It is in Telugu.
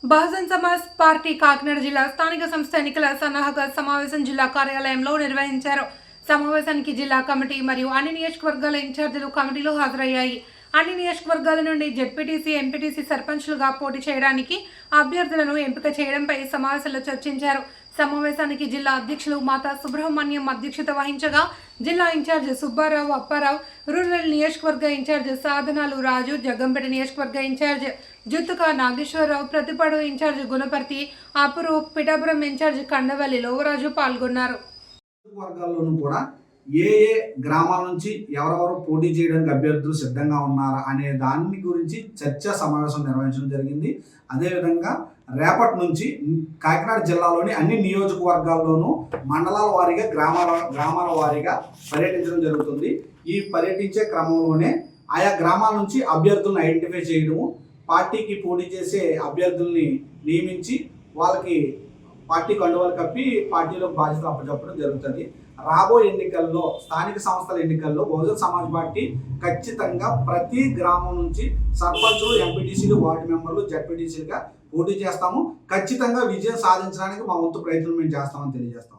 బహుజన్ సమాజ్ పార్టీ కాకినాడ జిల్లా స్థానిక సంస్థ ఎన్నికల సన్నాహక సమావేశం జిల్లా కార్యాలయంలో నిర్వహించారు. సమావేశానికి జిల్లా కమిటీ మరియు అన్ని నియోజకవర్గాల ఇన్ఛార్జీలు కమిటీలు హాజరయ్యాయి. అన్ని నియోజకవర్గాల నుండి జెడ్పీటీసీ, ఎంపీటీసీ సర్పంచ్లుగా పోటీ చేయడానికి అభ్యర్థులను ఎంపిక చేయడంపై సమావేశంలో చర్చించారు. సమావేశానికి జిల్లా అధ్యక్షులు మాతా సుబ్రహ్మణ్యం అధ్యక్షత వహించగా జిల్లా ఇన్ఛార్జ్ సుబ్బారావు, అప్పారావు, రూరల్ నియోజకవర్గ ఇన్ఛార్జ్ సాధనాలు రాజు, జగ్గంపేట నియోజకవర్గ incharge Juttuka Nageswararao, Prathipadu incharge Gunaparthi, అపురూప్, Pithapuram incharge Kandavalli Lovaraju పాల్గొన్నారు. వర్గాల్లోనూ కూడా ఏ గ్రామాల నుంచి ఎవరెవరు పోటీ చేయడానికి అభ్యర్థులు సిద్ధంగా ఉన్నారా అనే దాని గురించి చర్చా సమావేశం నిర్వహించడం జరిగింది. అదేవిధంగా రేపటి నుంచి కాకినాడ జిల్లాలోని అన్ని నియోజకవర్గాల్లోనూ మండలాల వారీగా గ్రామాల వారీగా పర్యటించడం జరుగుతుంది. ఈ పర్యటించే క్రమంలోనే ఆయా గ్రామాల నుంచి అభ్యర్థులను ఐడెంటిఫై చేయడము, పార్టీకి పోటీ చేసే అభ్యర్థుల్ని నియమించి వాళ్ళకి పార్టీ కండువాలు కప్పి పార్టీలో బాధ్యతలు అప్పచెప్పడం జరుగుతుంది. రాబోయే ఎన్నికల్లో, స్థానిక సంస్థల ఎన్నికల్లో బహుజన్ సమాజ్ పార్టీ ఖచ్చితంగా ప్రతి గ్రామం నుంచి సర్పంచులు, ఎంపీటీసీలు, వార్డు మెంబర్లు, జెడ్పీటీసీలుగా పోటీ చేస్తాము. ఖచ్చితంగా విజయం సాధించడానికి మా వంతు ప్రయత్నం మేము చేస్తామని తెలియజేస్తాం.